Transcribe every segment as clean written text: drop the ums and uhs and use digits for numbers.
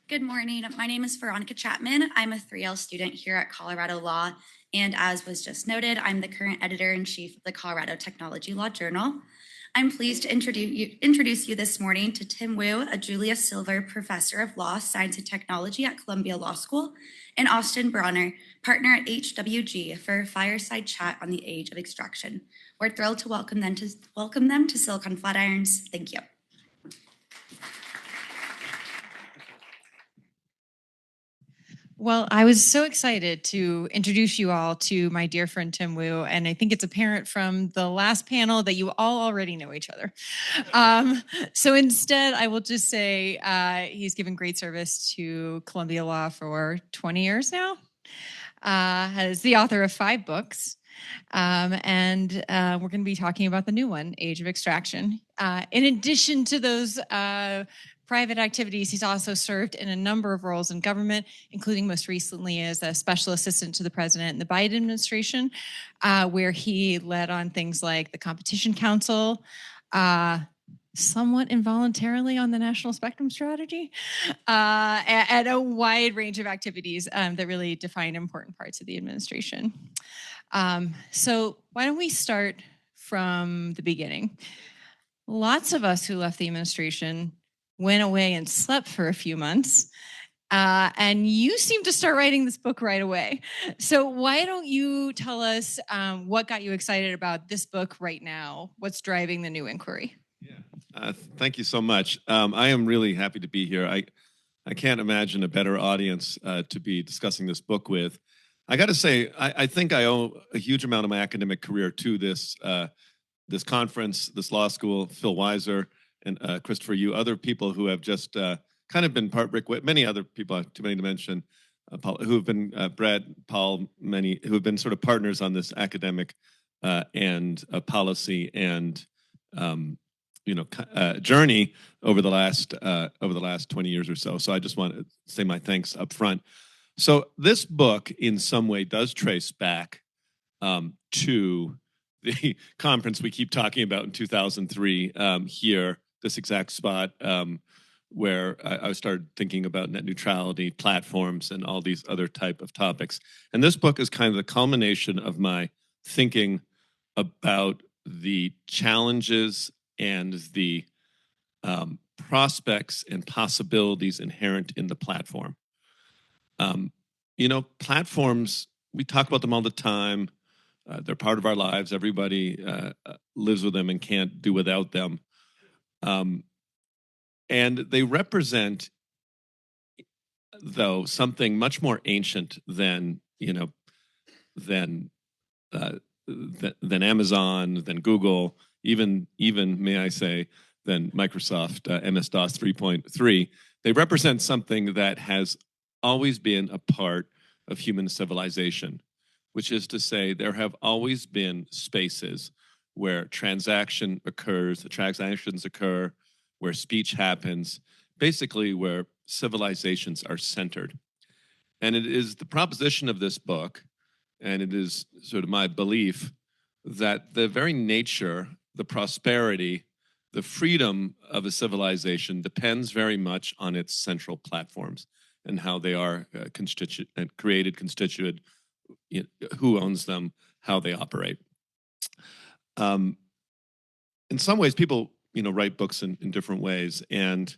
Good morning. My name is Veronica Chapman. I'm a 3L student here at Colorado Law, and as was just noted, I'm the current editor-in-chief of the Colorado Technology Law Journal. I'm pleased to introduce you this morning to Tim Wu, a Julius Silver Professor of Law, Science, and Technology at Columbia Law School, and Austin Bronner, partner at HWG, for a fireside chat on the age of extraction. We're thrilled to welcome them to Silicon Flatirons. Thank you. Well, I was so excited to introduce you all to my dear friend Tim Wu, and I think it's apparent from the last panel that you all already know each other. So instead, I will just say he's given great service to Columbia Law for 20 years now, is the author of 5 books, and we're going to be talking about the new one, Age of Extraction. In addition to those private activities, he's also served in a number of roles in government, including most recently as a special assistant to the president in the Biden administration, where he led on things like the Competition Council, somewhat involuntarily on the National Spectrum Strategy, and a wide range of activities that really define important parts of the administration. So why don't we start from the beginning? Lots of us who left the administration went away and slept for a few months. And you seem to start writing this book right away. So why don't you tell us what got you excited about this book right now? What's driving the new inquiry? Yeah, thank you so much. I am really happy to be here. I can't imagine a better audience to be discussing this book with. I got to say, I think I owe a huge amount of my academic career to this this conference, this law school, Phil Weiser, and Christopher Yu, other people who have just kind of been with many other people, too many to mention, who have been, Brad, Paul, many, who have been sort of partners on this academic and policy and journey over the last 20 years or so. So I just want to say my thanks up front. So this book, in some way, does trace back to the conference we keep talking about in 2003 here, this exact spot where I started thinking about net neutrality, platforms, and all these other type of topics. And this book is kind of the culmination of my thinking about the challenges and the prospects and possibilities inherent in the platform. Platforms, we talk about them all the time. They're part of our lives. Everybody lives with them and can't do without them. And they represent, though, something much more ancient than Amazon, than Google, even may I say, than Microsoft MS-DOS 3.3. They represent something that has always been a part of human civilization, which is to say there have always been spaces where transactions occur, where speech happens, basically where civilizations are centered. And it is the proposition of this book, and it is sort of my belief, that the very nature, the prosperity, the freedom of a civilization depends very much on its central platforms and how they are created, constituted, who owns them, how they operate. In some ways, people, write books in different ways. And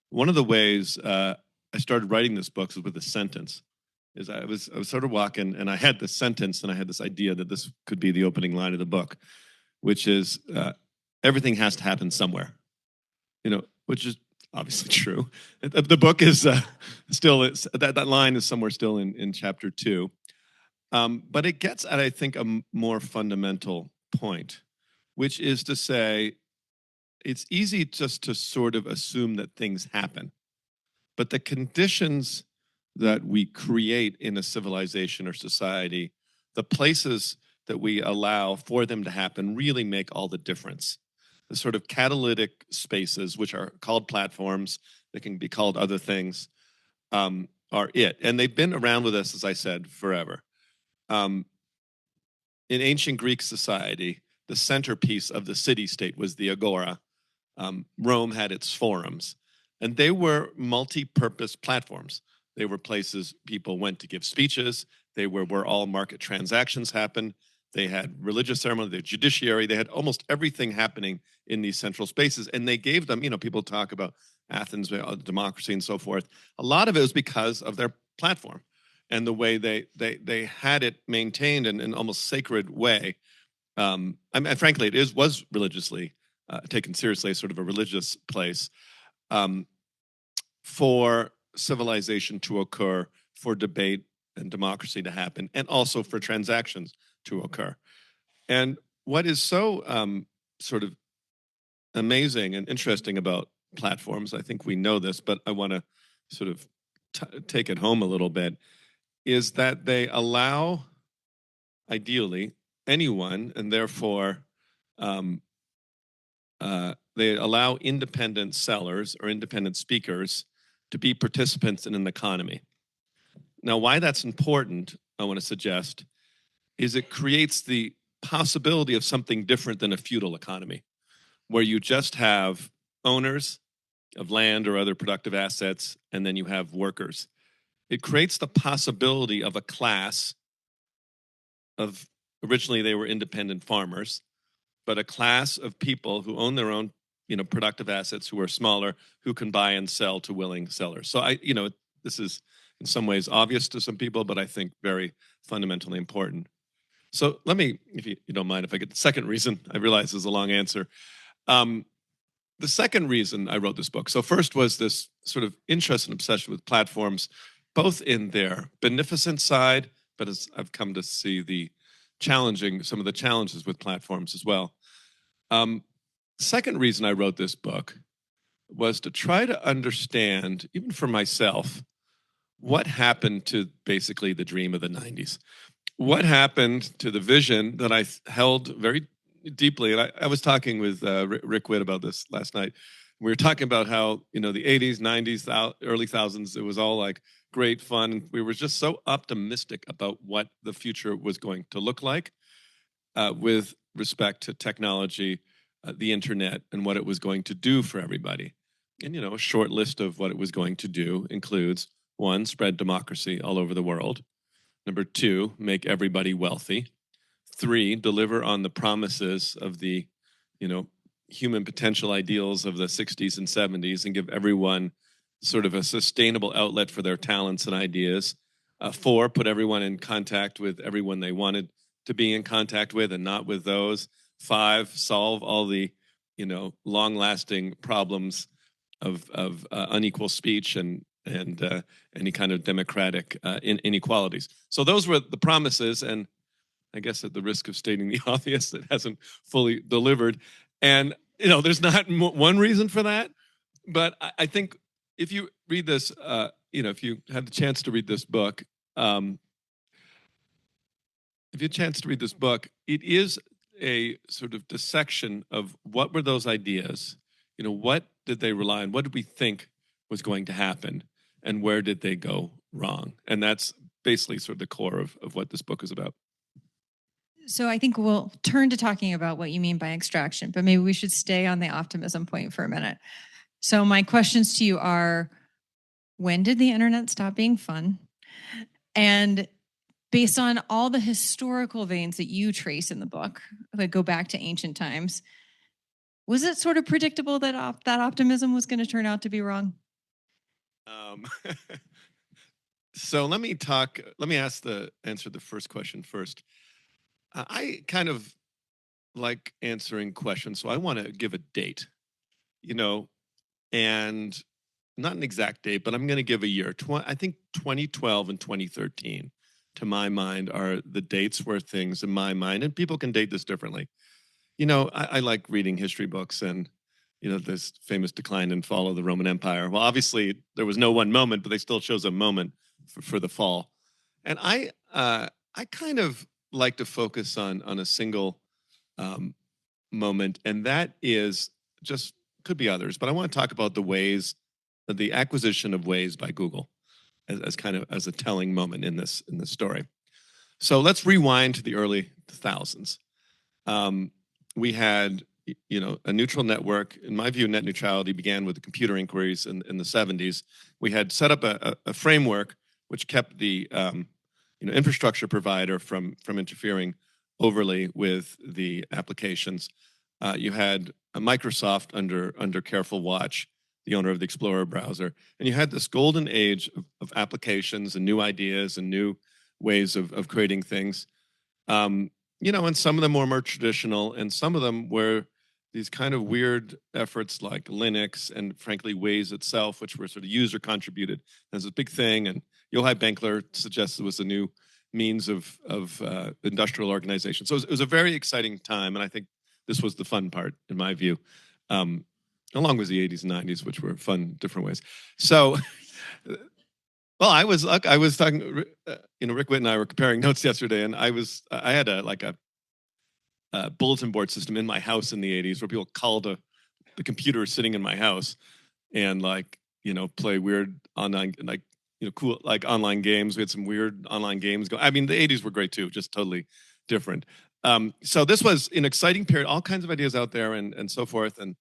one of the ways I started writing this book was with a sentence. I was sort of walking, and I had this sentence, and I had this idea that this could be the opening line of the book, which is everything has to happen somewhere. Which is obviously true. The book is that line is somewhere still in chapter 2. But it gets at, I think, a more fundamental point, which is to say, it's easy just to sort of assume that things happen. But the conditions that we create in a civilization or society, the places that we allow for them to happen, really make all the difference. The sort of catalytic spaces, which are called platforms, they can be called other things, are it. And they've been around with us, as I said, forever. In ancient Greek society, the centerpiece of the city-state was the agora. Rome had its forums. And they were multi-purpose platforms. They were places people went to give speeches. They were where all market transactions happened. They had religious ceremony, the judiciary. They had almost everything happening in these central spaces. And they gave them, people talk about Athens, democracy, and so forth. A lot of it was because of their platform and the way they had it maintained in an almost sacred way. Frankly, it was religiously taken seriously, sort of a religious place. For civilization to occur, for debate and democracy to happen, and also for transactions to occur. And what is so sort of amazing and interesting about platforms, I think we know this, but I want to sort of take it home a little bit, is that they allow, ideally, anyone, and therefore they allow independent sellers or independent speakers to be participants in an economy. Now, why that's important, I want to suggest, is it creates the possibility of something different than a feudal economy, where you just have owners of land or other productive assets, and then you have workers. It creates the possibility of a class of, originally they were independent farmers, but a class of people who own their own productive assets, who are smaller, who can buy and sell to willing sellers. So this is in some ways obvious to some people, but I think very fundamentally important. So let me, if you don't mind, if I get the second reason, I realize is a long answer. The second reason I wrote this book. So first was this sort of interest and obsession with platforms, both in their beneficent side, but as I've come to see some of the challenges with platforms as well. Second reason I wrote this book was to try to understand, even for myself, what happened to basically the dream of the 90s. What happened to the vision that I held very deeply? And I was talking with Rick Witt about this last night. We were talking about how, the 80s, 90s, early thousands, it was all like great fun. We were just so optimistic about what the future was going to look like with respect to technology, the internet, and what it was going to do for everybody. And, a short list of what it was going to do includes, 1, spread democracy all over the world. Number 2, make everybody wealthy. 3, deliver on the promises of the, human potential ideals of the 60s and 70s and give everyone sort of a sustainable outlet for their talents and ideas. 4, put everyone in contact with everyone they wanted to be in contact with and not with those. 5, solve all the, long-lasting problems of unequal speech and any kind of democratic inequalities. So those were the promises, and I guess at the risk of stating the obvious, it hasn't fully delivered. And there's not one reason for that, but I think if you read this, if you had the chance to read this book, it is a sort of dissection of what were those ideas, what did they rely on, what did we think was going to happen, and where did they go wrong? And that's basically sort of the core of what this book is about. So I think we'll turn to talking about what you mean by extraction, but maybe we should stay on the optimism point for a minute. So my questions to you are, when did the internet stop being fun? And based on all the historical veins that you trace in the book that go back to ancient times, was it sort of predictable that that optimism was going to turn out to be wrong? So let me answer the first question first. I kind of like answering questions, so I want to give a date, and not an exact date, but I'm going to give a year. I think 2012 and 2013, to my mind, are the dates where things, in my mind, and people can date this differently. I like reading history books, and this famous decline and fall of the Roman Empire. Well, obviously there was no one moment, but they still chose a moment for the fall. And I kind of like to focus on a single moment, and that is just, could be others, but I want to talk about the acquisition of Waze by Google as a telling moment in this story. So let's rewind to the early 2000s. We had a neutral network. In my view, net neutrality began with the computer inquiries in the 70s. We had set up a framework which kept the infrastructure provider from interfering overly with the applications. You had a Microsoft under careful watch, the owner of the Explorer browser, and you had this golden age of applications and new ideas and new ways of creating things. And some of them were more traditional, and some of them were these kind of weird efforts like Linux and frankly Waze itself, which were sort of user contributed. There's a big thing, and Yochai Benkler suggests it was a new means of industrial organization. So it was a very exciting time, and I think this was the fun part, in my view, along with the 80s and 90s, which were fun different ways. So, well, I was talking, Rick Witt and I were comparing notes yesterday, and I had a bulletin board system in my house in the 80s where people called the computer sitting in my house and play weird online, cool online games. We had some weird online games going. I mean, the 80s were great too, just totally different. So this was an exciting period, all kinds of ideas out there and so forth. And,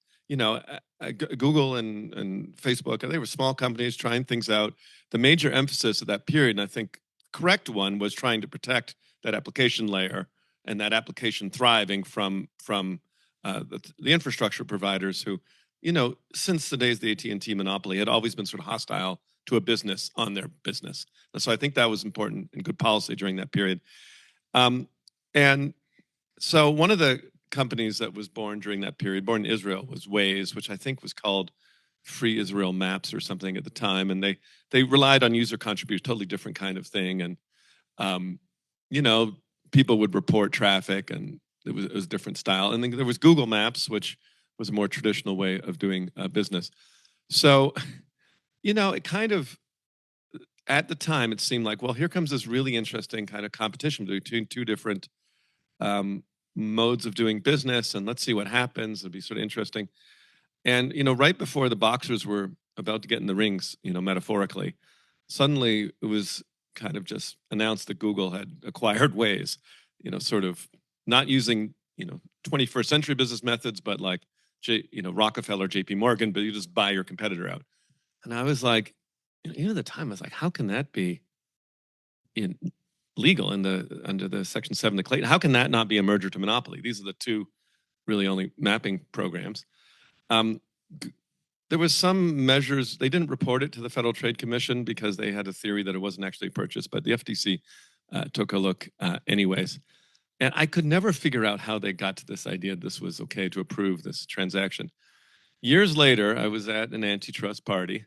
Google and Facebook, they were small companies trying things out. The major emphasis of that period, and I think correct one, was trying to protect that application layer and that application thriving from the infrastructure providers who, since the days of the AT&T monopoly, had always been sort of hostile to a business on their business. And so I think that was important and good policy during that period. And so one of the companies that was born during that period, born in Israel, was Waze, which I think was called Free Israel Maps or something at the time. And they relied on user contribution, totally different kind of thing. And, people would report traffic, and it was a different style. And then there was Google Maps, which was a more traditional way of doing business. So, it kind of, at the time, it seemed like, well, here comes this really interesting kind of competition between two different modes of doing business, and let's see what happens. It'd be sort of interesting. And, right before the boxers were about to get in the rings, metaphorically, suddenly it was kind of just announced that Google had acquired Waze, sort of not using, 21st century business methods, but like, Rockefeller, JP Morgan, but you just buy your competitor out. And I was like, at the time, I was like, how can that be legal under the Section 7 of Clayton? How can that not be a merger to monopoly? These are the two really only mapping programs. There was some measures, they didn't report it to the Federal Trade Commission because they had a theory that it wasn't actually purchased, but the FTC took a look anyways. And I could never figure out how they got to this idea this was okay to approve this transaction. Years later, I was at an antitrust party.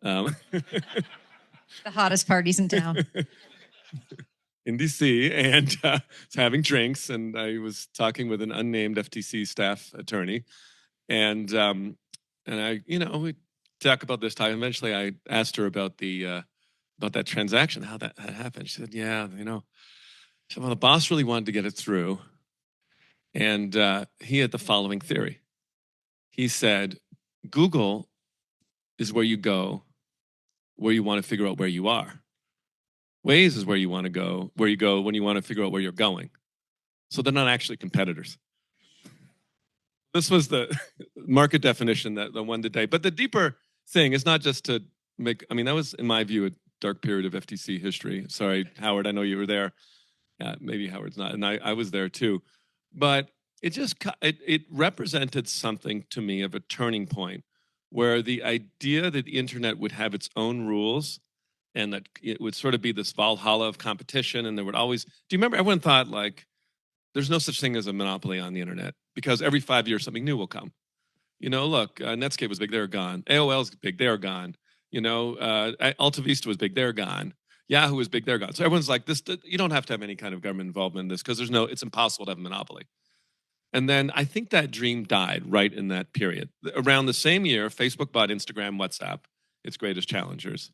The hottest parties in town. In DC, and was having drinks, and I was talking with an unnamed FTC staff attorney. And I, we talk about this time. Eventually, I asked her about that transaction, how that happened. She said, "Yeah, so, well, the boss really wanted to get it through, and he had the following theory. He said, Google is where you go, where you want to figure out where you are. Waze is where you want to go, where you go when you want to figure out where you're going. So they're not actually competitors." This was the market definition, that the one today. But the deeper thing is not just to make, that was, in my view, a dark period of FTC history. Sorry, Howard, I know you were there. Maybe Howard's not, and I was there too. But it represented something to me of a turning point where the idea that the internet would have its own rules and that it would sort of be this Valhalla of competition, and there would always, do you remember, everyone thought there's no such thing as a monopoly on the internet because every 5 years something new will come. Look, Netscape was big, they're gone. AOL's big, they're gone. Alta Vista was big, they're gone. Yahoo was big, they're gone. So everyone's like, this, you don't have to have any kind of government involvement in this because it's impossible to have a monopoly. And then I think that dream died right in that period. Around the same year, Facebook bought Instagram, WhatsApp, its greatest challengers.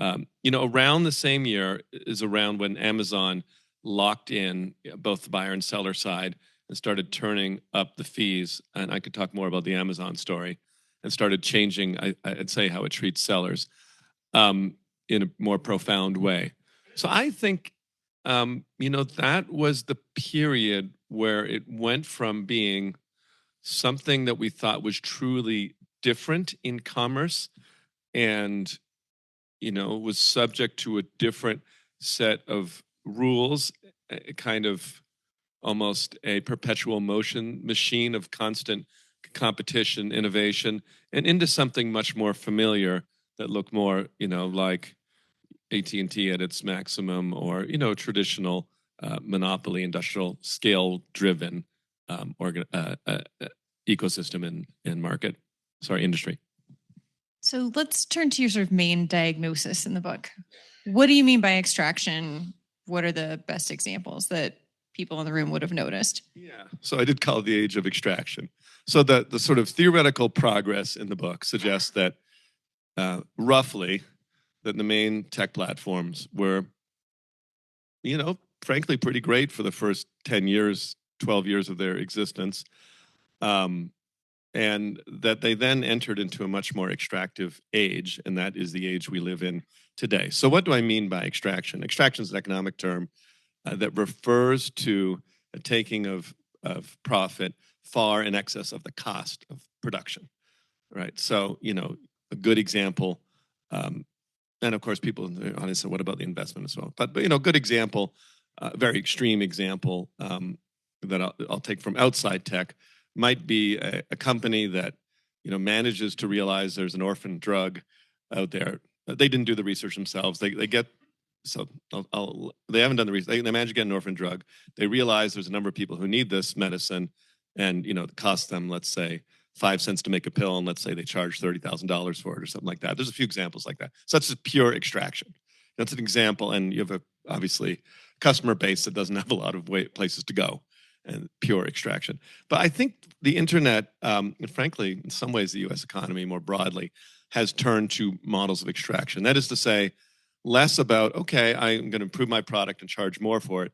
Around the same year is around when Amazon locked in both the buyer and seller side and started turning up the fees. And I could talk more about the Amazon story, and started changing, I'd say, how it treats sellers in a more profound way. So I think, that was the period where it went from being something that we thought was truly different in commerce and, was subject to a different set of rules, kind of almost a perpetual motion machine of constant competition, innovation, and into something much more familiar that looked more, like AT&T at its maximum, or traditional monopoly, industrial scale driven ecosystem in market, industry. So let's turn to your sort of main diagnosis in the book. What do you mean by extraction? What are the best examples that people in the room would have noticed? Yeah, so I did call it the age of extraction. So the sort of theoretical progress in the book suggests that roughly that the main tech platforms were, frankly, pretty great for the first 10 years, 12 years of their existence. And that they then entered into a much more extractive age, and that is the age we live in today. So what do I mean by extraction? Extraction is an economic term that refers to a taking of profit far in excess of the cost of production, right? So, a good example, and of course, people in the audience say, what about the investment as well? But good example, very extreme example that I'll take from outside tech might be a company that, manages to realize there's an orphan drug out there. They didn't do the research themselves. They get, so they haven't done the research. They manage to get an orphan drug. They realize there's a number of people who need this medicine, and, it costs them, let's say, 5 cents to make a pill, and let's say they charge $30,000 for it or something like that. There's a few examples like that. So that's just pure extraction. That's an example, and you have obviously customer base that doesn't have a lot of places to go, and pure extraction. But I think the internet, and frankly, in some ways, the U.S. economy more broadly has turned to models of extraction. That is to say, less about, okay, I'm going to improve my product and charge more for it,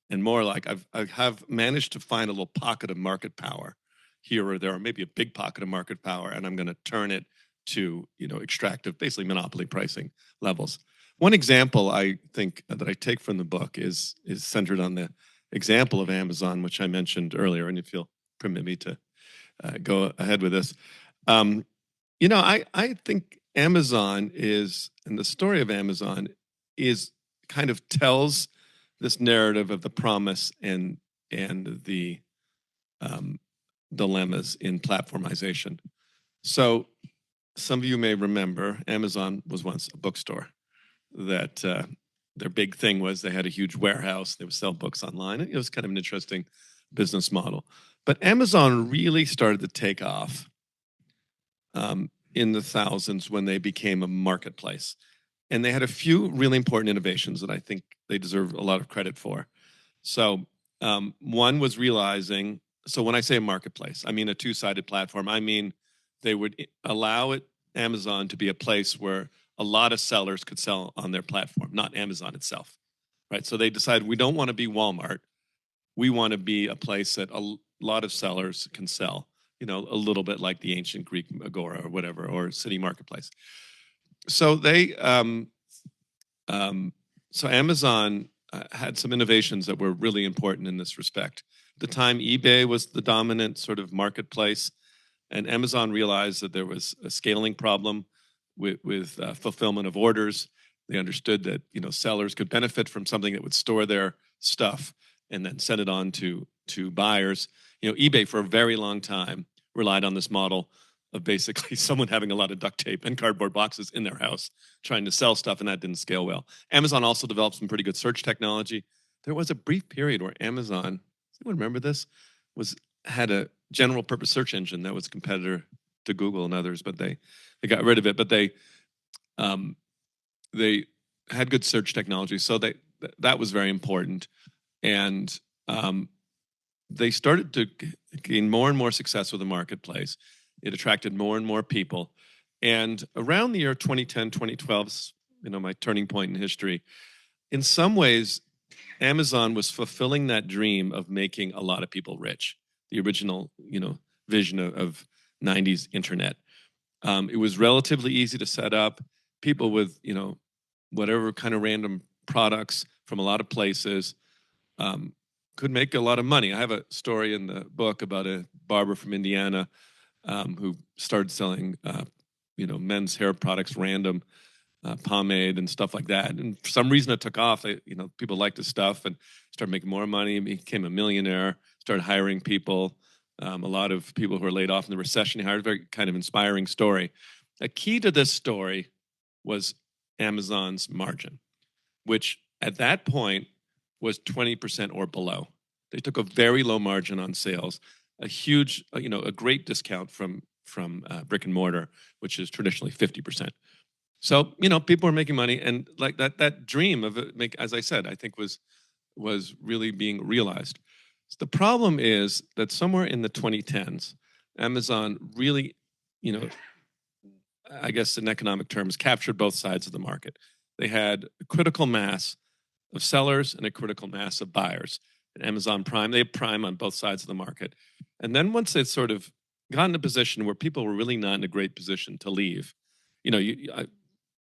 and more like I have managed to find a little pocket of market power here or there, or maybe a big pocket of market power, and I'm going to turn it to, extractive, basically monopoly pricing levels. One example I think that I take from the book is centered on the example of Amazon, which I mentioned earlier, and if you'll permit me to go ahead with this. I think Amazon is, and the story of Amazon is kind of tells this narrative of the promise and the dilemmas in platformization. So some of you may remember Amazon was once a bookstore that their big thing was they had a huge warehouse. They would sell books online. It was kind of an interesting business model. But Amazon really started to take off in the thousands when they became a marketplace. And they had a few really important innovations that I think they deserve a lot of credit for. So one was realizing, so when I say a marketplace, I mean a two-sided platform. I mean they would allow Amazon to be a place where a lot of sellers could sell on their platform, not Amazon itself, right? So they decided we don't want to be Walmart. We want to be a place that a lot of sellers can sell, a little bit like the ancient Greek Agora or whatever, or City Marketplace. So so Amazon had some innovations that were really important in this respect. At the time, eBay was the dominant sort of marketplace, and Amazon realized that there was a scaling problem with fulfillment of orders. They understood that sellers could benefit from something that would store their stuff and then send it on to buyers. eBay for a very long time relied on this model of basically someone having a lot of duct tape and cardboard boxes in their house trying to sell stuff, and that didn't scale well. Amazon also developed some pretty good search technology. There was a brief period where Amazon, does anyone remember this, had a general purpose search engine that was a competitor to Google and others, but they got rid of it. But they had good search technology, so that was very important. And they started to gain more and more success with the marketplace. It attracted more and more people. And around the year 2010, 2012, my turning point in history, in some ways, Amazon was fulfilling that dream of making a lot of people rich, the original, vision of 90s internet. It was relatively easy to set up. People with, whatever kind of random products from a lot of places could make a lot of money. I have a story in the book about a barber from Indiana who started selling, men's hair products, random pomade and stuff like that. And for some reason, it took off. People liked his stuff and started making more money. He became a millionaire. Started hiring people. A lot of people who were laid off in the recession. He hired. A very kind of inspiring story. A key to this story was Amazon's margin, which at that point was 20% or below. They took a very low margin on sales, a huge, a great discount from brick and mortar, which is traditionally 50%. So, people were making money, and like that dream of it, as I said, I think was really being realized. The problem is that somewhere in the 2010s, Amazon really, I guess in economic terms, captured both sides of the market. They had a critical mass of sellers and a critical mass of buyers. And Amazon Prime, they have Prime on both sides of the market. And then once they sort of got in a position where people were really not in a great position to leave, I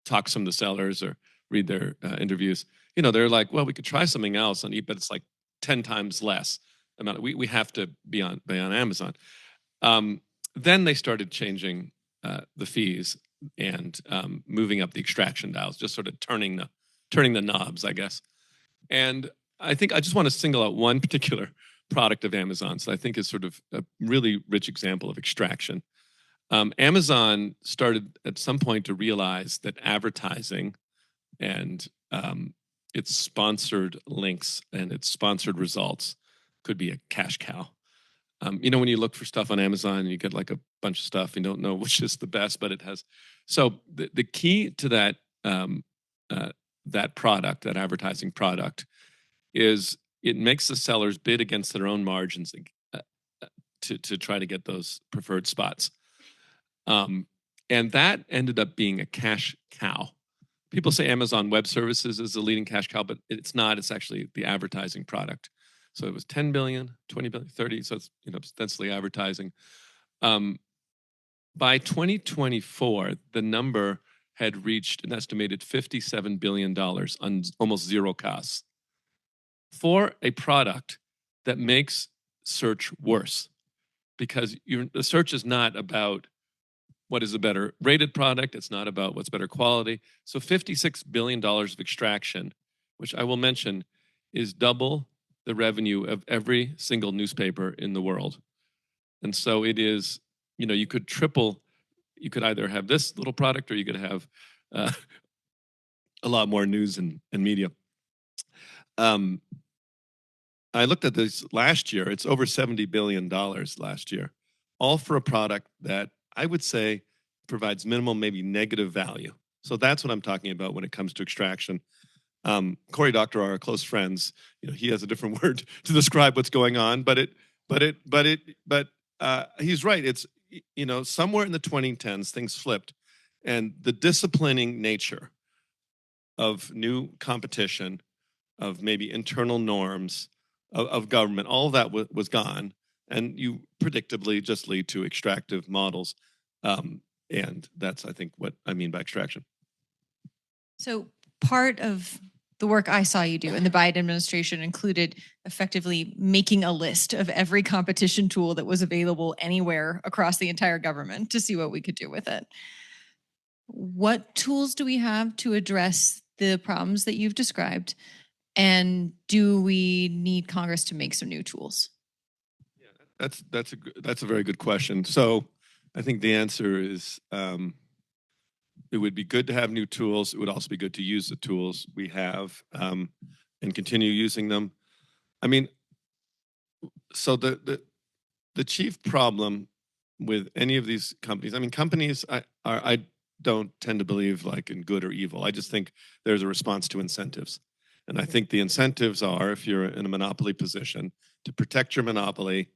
talk to some of the sellers or read their interviews, they're like, well, we could try something else on eBay, but it's like 10 times less amount. We have to be on Amazon. Then they started changing the fees and moving up the extraction dials, just sort of turning the knobs, I guess. And I think I just want to single out one particular product of Amazon's that I think is sort of a really rich example of extraction. Amazon started at some point to realize that advertising and its sponsored links and its sponsored results could be a cash cow. When you look for stuff on Amazon and you get like a bunch of stuff, you don't know which is the best, but it has. So the key to that that product, that advertising product, is it makes the sellers bid against their own margins to try to get those preferred spots. And that ended up being a cash cow. People say Amazon Web Services is the leading cash cow, but it's not. It's actually the advertising product. So it was 10 billion, 20 billion, 30. So it's ostensibly advertising. By 2024, the number had reached an estimated $57 billion on almost zero costs for a product that makes search worse, because the search is not about what is a better rated product. It's not about what's better quality. So $56 billion of extraction, which I will mention is double the revenue of every single newspaper in the world. And so it is, you could either have this little product or you could have a lot more news and media. I looked at this last year. It's over $70 billion last year, all for a product that I would say provides minimal, maybe negative value. So that's what I'm talking about when it comes to extraction. Cory Doctorow, our close friends, he has a different word to describe what's going on, but he's right. It's, somewhere in the 2010s, things flipped, and the disciplining nature of new competition, of maybe internal norms of government, all of that was gone, and you predictably just lead to extractive models. And that's, I think, what I mean by extraction. So part of the work I saw you do in the Biden administration included effectively making a list of every competition tool that was available anywhere across the entire government to see what we could do with it. What tools do we have to address the problems that you've described? And do we need Congress to make some new tools? Yeah, that's a very good question. So I think the answer is it would be good to have new tools. It would also be good to use the tools we have and continue using them. I mean, so the chief problem with any of these companies, companies I don't tend to believe like in good or evil. I just think there's a response to incentives. And I think the incentives are, if you're in a monopoly position, to protect your monopoly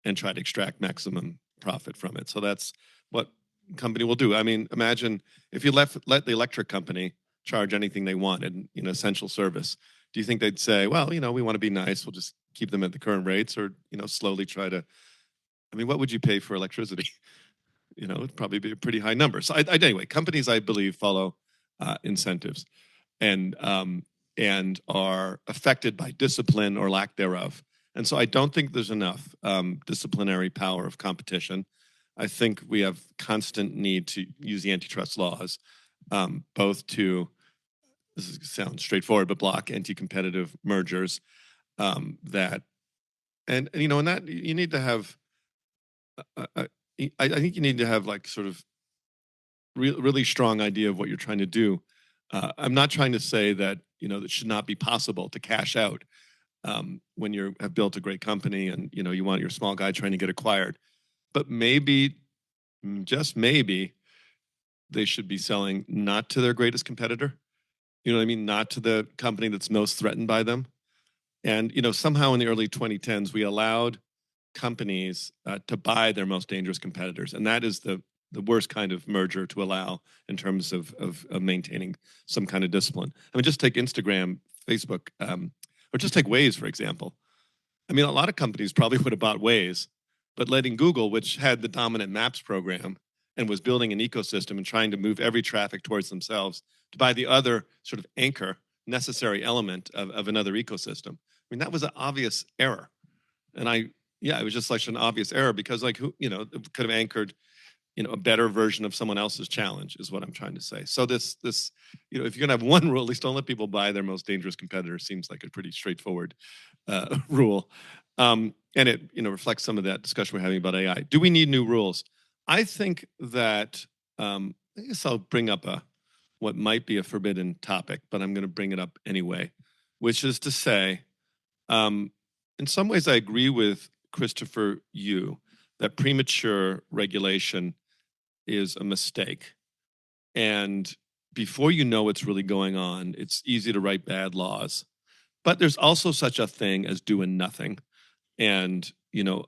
and try to extract maximum profit from it. So that's what company will do. Imagine if you let the electric company charge anything they wanted in essential service. Do you think they'd say, well, we want to be nice, we'll just keep them at the current rates, or slowly try to? What would you pay for electricity? It'd probably be a pretty high number. So anyway, companies, I believe, follow incentives and are affected by discipline or lack thereof. And so I don't think there's enough disciplinary power of competition. I think we have constant need to use the antitrust laws, both to, sounds straightforward, but block anti-competitive mergers that, and you know, and that you need to have, I think you need to have like sort of really strong idea of what you're trying to do. I'm not trying to say that, you know, it should not be possible to cash out when you have built a great company and, you know, you want your small guy trying to get acquired. But maybe, just maybe, they should be selling not to their greatest competitor. You know what I mean? Not to the company that's most threatened by them. And, you know, somehow in the early 2010s, we allowed companies to buy their most dangerous competitors. And that is the worst kind of merger to allow in terms of maintaining some kind of discipline. I mean, just take Instagram, Facebook, or just take Waze, for example. I mean, a lot of companies probably would have bought Waze, but letting Google, which had the dominant maps program and was building an ecosystem and trying to move every traffic towards themselves, to buy the other sort of anchor, necessary element of another ecosystem. I mean, that was an obvious error. And it was just such an obvious error because, like, who, you know, it could have anchored, you know, a better version of someone else's challenge is what I'm trying to say. So this, you know, if you're gonna have one rule, at least don't let people buy their most dangerous competitor. Seems like a pretty straightforward rule. And it, you know, reflects some of that discussion we're having about AI. Do we need new rules? I think that, I guess I'll bring up what might be a forbidden topic, but I'm going to bring it up anyway, which is to say, in some ways, I agree with Christopher Yu that premature regulation is a mistake. And before you know what's really going on, it's easy to write bad laws. But there's also such a thing as doing nothing and, you know,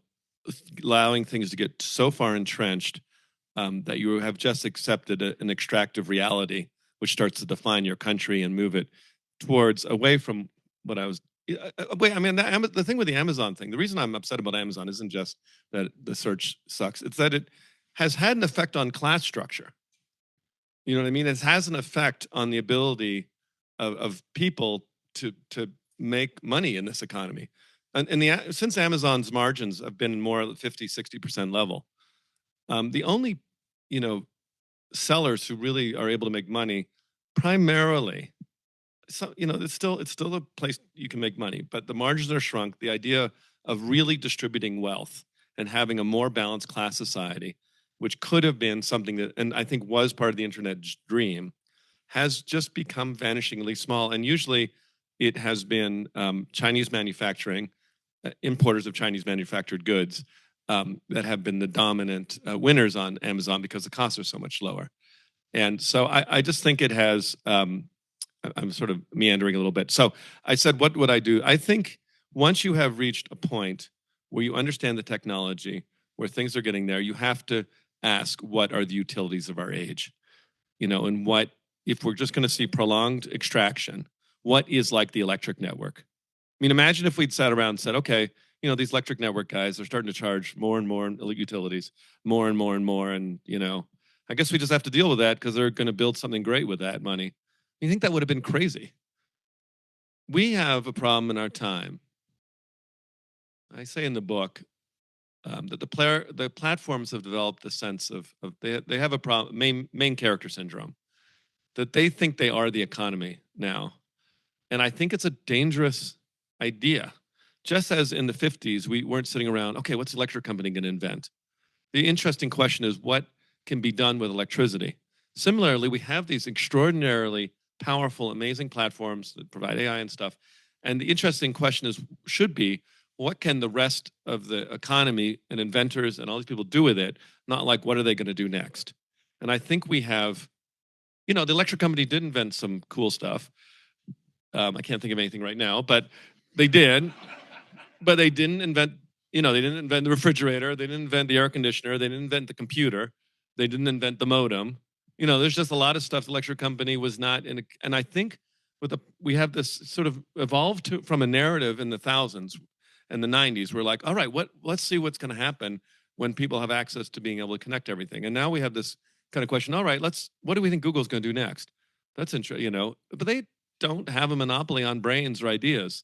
allowing things to get so far entrenched that you have just accepted an extractive reality, which starts to define your country and move it towards away from what I was. Wait, I mean, the thing with the Amazon thing, the reason I'm upset about Amazon isn't just that the search sucks. It's that it has had an effect on class structure. You know what I mean? It has an effect on the ability of people to make money in this economy. And since Amazon's margins have been more 50-60% level, the only, you know, sellers who really are able to make money primarily, so, you know, it's still a place you can make money, but the margins are shrunk. The idea of really distributing wealth and having a more balanced class society, which could have been something that, and I think was part of the internet's dream, has just become vanishingly small. And usually it has been Chinese manufacturing, importers of Chinese manufactured goods that have been the dominant winners on Amazon because the costs are so much lower. And so I just think it has, I'm sort of meandering a little bit. So I said, what would I do? I think once you have reached a point where you understand the technology, where things are getting there, you have to ask, what are the utilities of our age? You know, and what, if we're just going to see prolonged extraction, what is like the electric network? I mean, imagine if we'd sat around and said, okay, you know, these electric network guys are starting to charge more and more utilities, more and more and more. And, you know, I guess we just have to deal with that because they're going to build something great with that money. You think that would have been crazy? We have a problem in our time. I say in the book that the platforms have developed the sense of they have a problem, main character syndrome, that they think they are the economy now. And I think it's a dangerous idea. Just as in the 50s, we weren't sitting around, okay, what's the electric company going to invent? The interesting question is what can be done with electricity? Similarly, we have these extraordinarily powerful, amazing platforms that provide AI and stuff. And the interesting question should be, what can the rest of the economy and inventors and all these people do with it? Not like, what are they going to do next? And I think we have, you know, the electric company did invent some cool stuff. I can't think of anything right now, but they did. But they didn't invent, you know, they didn't invent the refrigerator. They didn't invent the air conditioner. They didn't invent the computer. They didn't invent the modem. You know, there's just a lot of stuff the electric company was not in. And I think we have this sort of evolved from a narrative in the thousands and the 90s. We're like, all right, let's see what's going to happen when people have access to being able to connect everything. And now we have this kind of question. All right, what do we think Google's going to do next? That's interesting, you know, but they don't have a monopoly on brains or ideas.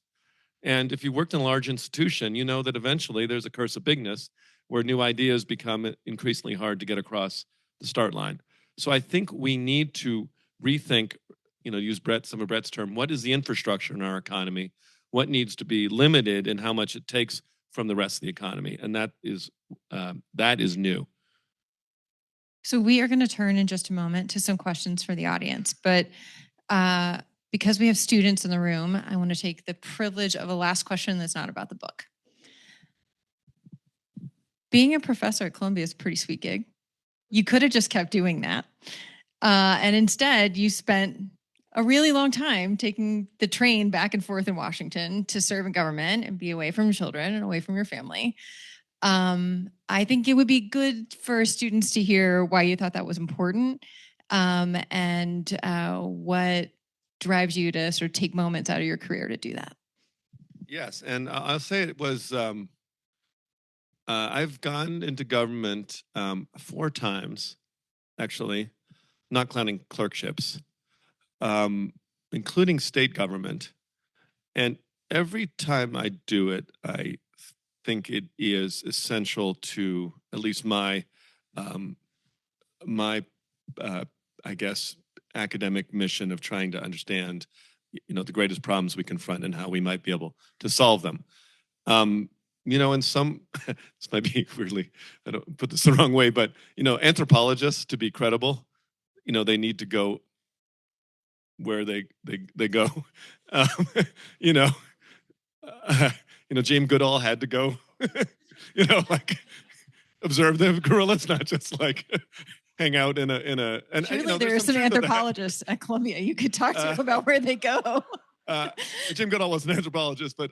And if you worked in a large institution, you know that eventually there's a curse of bigness where new ideas become increasingly hard to get across the start line. So I think we need to rethink, use some of Brett's term, what is the infrastructure in our economy? What needs to be limited and how much it takes from the rest of the economy? And that is new. So we are going to turn in just a moment to some questions for the audience, but because we have students in the room, I want to take the privilege of a last question that's not about the book. Being a professor at Columbia is a pretty sweet gig. You could have just kept doing that. And instead, you spent a really long time taking the train back and forth in Washington to serve in government and be away from your children and away from your family. I think it would be good for students to hear why you thought that was important, and what drives you to sort of take moments out of your career to do that. Yes, and I'll say it was, I've gone into government 4 times, actually, not counting clerkships, including state government. And every time I do it, I think it is essential to at least my I guess academic mission of trying to understand the greatest problems we confront and how we might be able to solve them. And some this might be really, I don't put this the wrong way, but anthropologists, to be credible, they need to go where they go. um, you know Jane Goodall had to go like observe the gorillas, not just like hang out in a and Surely there are some anthropologists at Columbia you could talk to about where they go. Jane Goodall was an anthropologist, but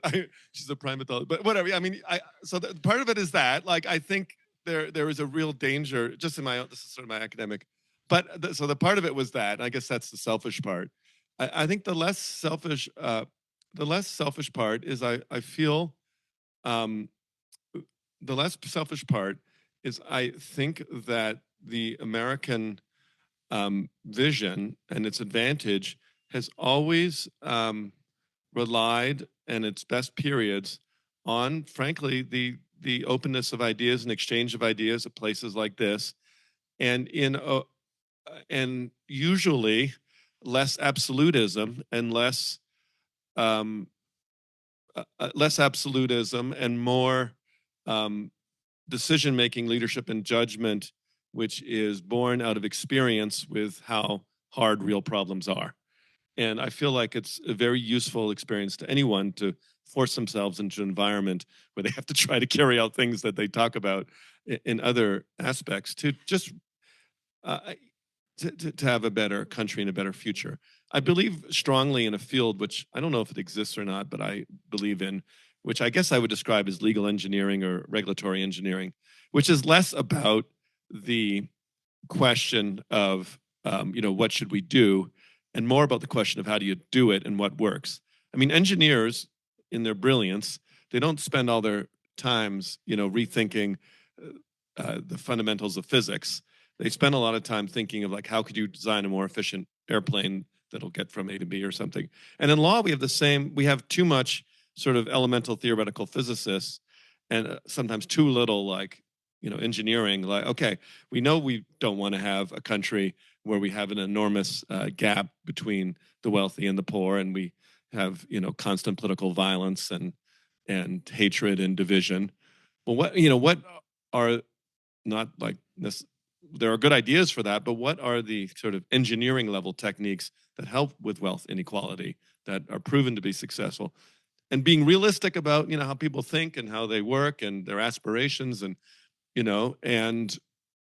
she's a primatologist. But whatever. I mean, so part of it is that, like, I think there is a real danger. Just in this is sort of my academic, but so the part of it was that. And I guess that's the selfish part. I think the less selfish part is I feel the less selfish part is I think that the American vision and its advantage has always relied in its best periods on, frankly, the openness of ideas and exchange of ideas at places like this, and and usually less absolutism and less absolutism and more decision-making, leadership, and judgment, which is born out of experience with how hard real problems are. And I feel like it's a very useful experience to anyone to force themselves into an environment where they have to try to carry out things that they talk about in other aspects to just to have a better country and a better future. I believe strongly in a field which I don't know if it exists or not, but I believe in, which I guess I would describe as legal engineering or regulatory engineering, which is less about the question of what should we do, and more about the question of how do you do it and what works. I mean, engineers, in their brilliance, they don't spend all their times, rethinking the fundamentals of physics. They spend a lot of time thinking of, like, how could you design a more efficient airplane that'll get from A to B or something. And in law, we have too much sort of elemental theoretical physicists, and sometimes too little, like, engineering. Like, okay, we know we don't want to have a country where we have an enormous gap between the wealthy and the poor, and we have constant political violence and hatred and division. Well, what are not like this? There are good ideas for that, but what are the sort of engineering level techniques that help with wealth inequality that are proven to be successful? And being realistic about how people think and how they work and their aspirations, and and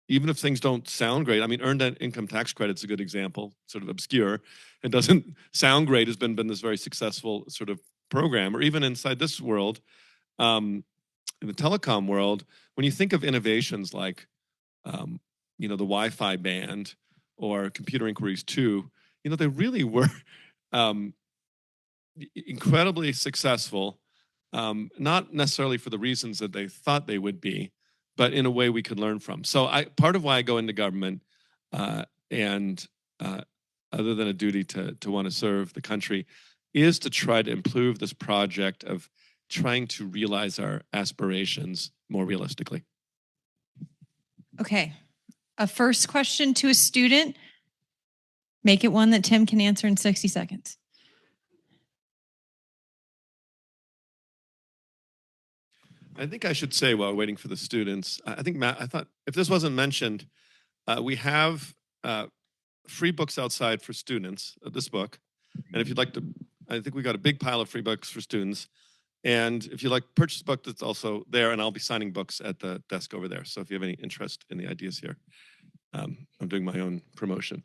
even if things don't sound great, I mean, earned income tax credit's a good example, sort of obscure. It doesn't sound great, has been this very successful sort of program. Or even inside this world, in the telecom world, when you think of innovations like, the Wi-Fi band or Computer Inquiries 2, they really were incredibly successful, not necessarily for the reasons that they thought they would be, but in a way we could learn from. So part of why I go into government, and other than a duty to want to serve the country, is to try to improve this project of trying to realize our aspirations more realistically. Okay. A first question to a student. Make it one that Tim can answer in 60 seconds. I think I should say while waiting for the students, I think Matt, I thought if this wasn't mentioned, we have free books outside for students, this book. And if you'd like to, I think we got a big pile of free books for students. And if you like purchase a book, that's also there, and I'll be signing books at the desk over there. So if you have any interest in the ideas here, I'm doing my own promotion.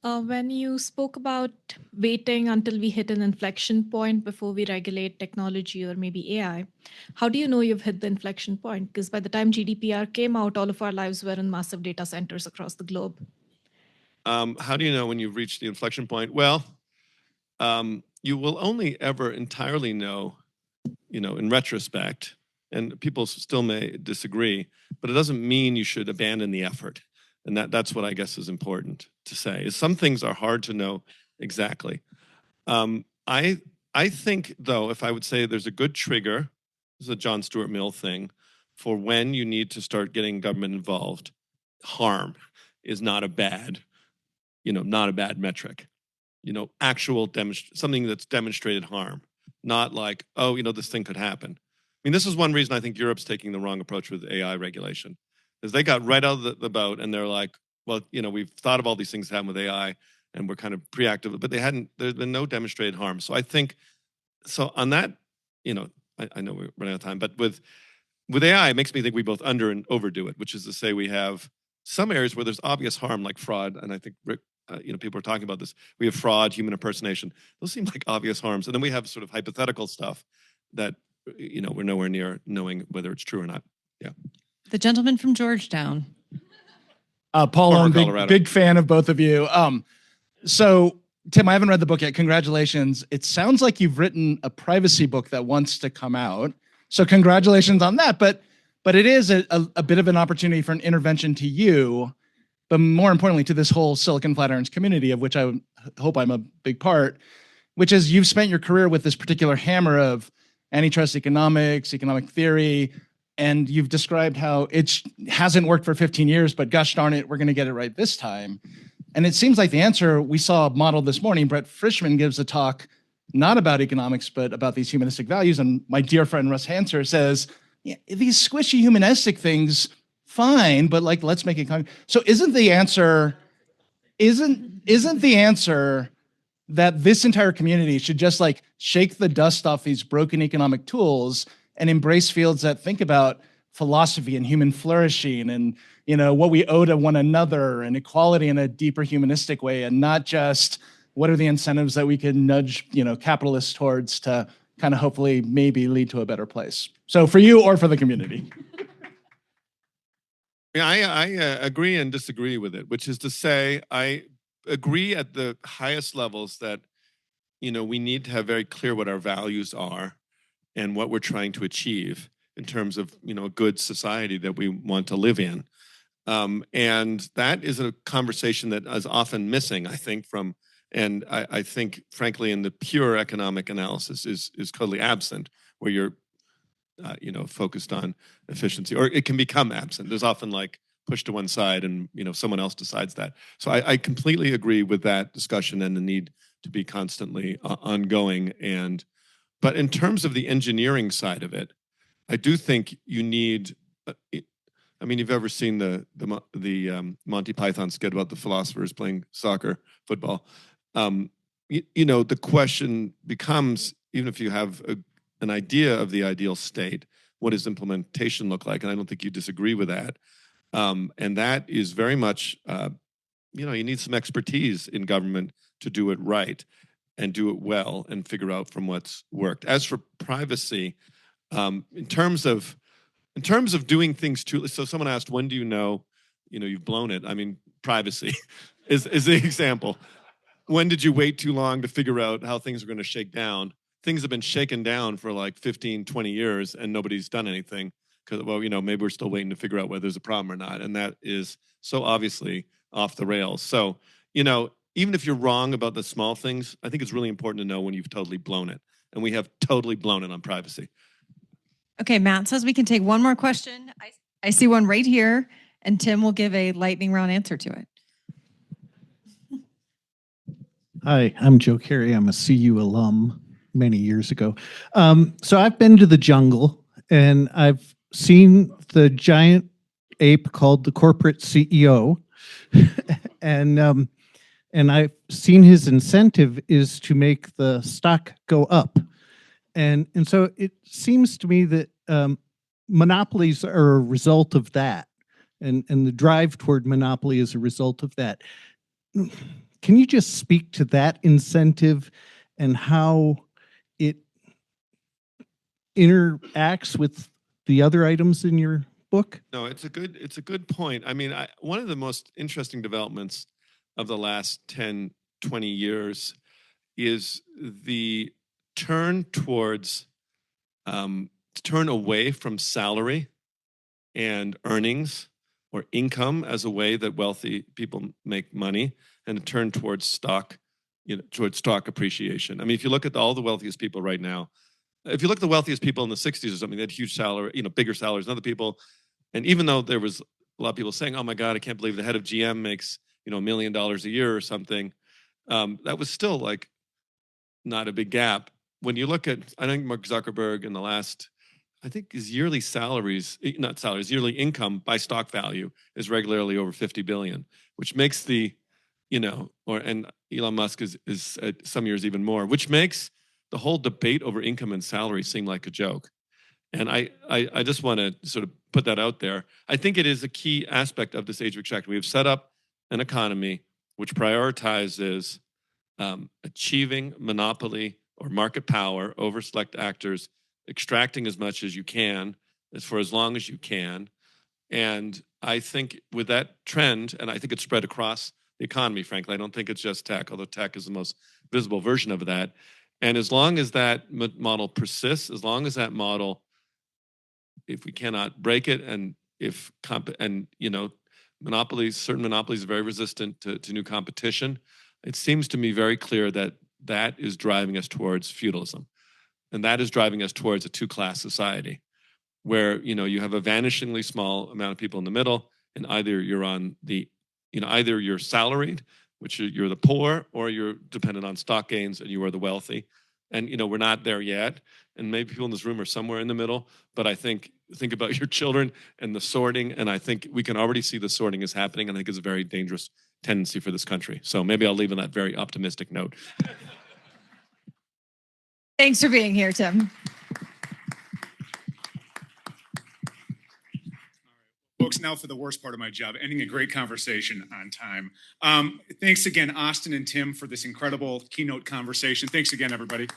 When you spoke about waiting until we hit an inflection point before we regulate technology or maybe AI, how do you know you've hit the inflection point? Because by the time GDPR came out, all of our lives were in massive data centers across the globe. How do you know when you've reached the inflection point? Well, you will only ever entirely know, in retrospect, and people still may disagree, but it doesn't mean you should abandon the effort. And that's what I guess is important to say. Is some things are hard to know exactly. I think, though, if I would say there's a good trigger, this is a John Stuart Mill thing, for when you need to start getting government involved, harm is not a bad metric. Actual something that's demonstrated harm, not like, oh, this thing could happen. I mean, this is one reason I think Europe's taking the wrong approach with AI regulation, is they got right out of the boat and they're like, well, we've thought of all these things that happen with AI and we're kind of preactive, but there's been no demonstrated harm. So I think, on that, I know we're running out of time, but with AI, it makes me think we both under and overdo it, which is to say we have some areas where there's obvious harm like fraud. And I think Rick, people are talking about this. We have fraud, human impersonation. Those seem like obvious harms. And then we have sort of hypothetical stuff that, we're nowhere near knowing whether it's true or not. Yeah. The gentleman from Georgetown. Paul, I'm Colorado. big fan of both of you. So, Tim, I haven't read the book yet. Congratulations. It sounds like you've written a privacy book that wants to come out. So congratulations on that. But it is a bit of an opportunity for an intervention to you, but more importantly, to this whole Silicon Flatirons community, of which I hope I'm a big part, which is you've spent your career with this particular hammer of antitrust economics, economic theory, and you've described how it hasn't worked for 15 years, but gosh darn it, we're going to get it right this time. And it seems like the answer we saw modeled this morning. Brett Frischman gives a talk not about economics, but about these humanistic values. And my dear friend Russ Hanser says, yeah, these squishy humanistic things, fine, but let's make it. So isn't the answer that this entire community should just shake the dust off these broken economic tools and embrace fields that think about philosophy and human flourishing and what we owe to one another and equality in a deeper humanistic way, and not just what are the incentives that we can nudge capitalists towards to kind of hopefully maybe lead to a better place. So for you or for the community. Yeah, I agree and disagree with it, which is to say, I agree at the highest levels that we need to have very clear what our values are and what we're trying to achieve in terms of a good society that we want to live in, and that is a conversation that is often missing, I think, and I think, frankly, in the pure economic analysis is totally absent, where you're focused on efficiency, or it can become absent. There's often pushed to one side and someone else decides that. So I completely agree with that discussion and the need to be constantly ongoing. But in terms of the engineering side of it, I do think you need. You've ever seen the Monty Python skit about the philosophers playing soccer, football. The question becomes, even if you have an idea of the ideal state, what does implementation look like? And I don't think you disagree with that. And that is very much, you need some expertise in government to do it right and do it well and figure out from what's worked. As for privacy, in terms of doing things too, so someone asked, when do you know, you've blown it? I mean, privacy is the example. When did you wait too long to figure out how things are going to shake down? Things have been shaken down for 15, 20 years and nobody's done anything because, maybe we're still waiting to figure out whether there's a problem or not. And that is so obviously off the rails. So, even if you're wrong about the small things, I think it's really important to know when you've totally blown it. And we have totally blown it on privacy. Okay, Matt says we can take one more question. I see one right here, and Tim will give a lightning round answer to it. Hi, I'm Joe Carey. I'm a CU alum many years ago. So I've been to the jungle and I've seen the giant ape called the corporate CEO. and I've seen his incentive is to make the stock go up. And so it seems to me that monopolies are a result of that. And the drive toward monopoly is a result of that. Can you just speak to that incentive and how it interacts with the other items in your book? No, it's a good point. I mean, one of the most interesting developments of the last 10, 20 years is the turn towards turn away from salary and earnings or income as a way that wealthy people make money, and a turn towards stock, towards stock appreciation. I mean, if you look at all the wealthiest people right now, if you look at the wealthiest people in the 60s or something, they had huge salary, bigger salaries than other people. And even though there was a lot of people saying, oh my God, I can't believe the head of GM makes, $1 million a year or something, that was still like not a big gap. When you look at, I think Mark Zuckerberg in the last, I think his yearly yearly income by stock value is regularly over 50 billion, which makes and Elon Musk is at some years even more, which makes the whole debate over income and salary seem like a joke. And I just want to sort of put that out there. I think it is a key aspect of this age of extraction. We have set up an economy which prioritizes achieving monopoly or market power over select actors, extracting as much as you can, for as long as you can. And I think with that trend, and I think it's spread across the economy, frankly, I don't think it's just tech, although tech is the most visible version of that. And as long as that model persists, as long as that model, if we cannot break it, and monopolies, certain monopolies are very resistant to new competition, it seems to me very clear that that is driving us towards feudalism. And that is driving us towards a two-class society where, you have a vanishingly small amount of people in the middle, and either you're on the, either you're salaried, which you're the poor, or you're dependent on stock gains and you are the wealthy. And, we're not there yet. And maybe people in this room are somewhere in the middle, but I think about your children and the sorting. And I think we can already see the sorting is happening. And I think it's a very dangerous tendency for this country. So maybe I'll leave on that very optimistic note. Thanks for being here, Tim. Folks, now for the worst part of my job, ending a great conversation on time. Thanks again, Austin and Tim, for this incredible keynote conversation. Thanks again, everybody.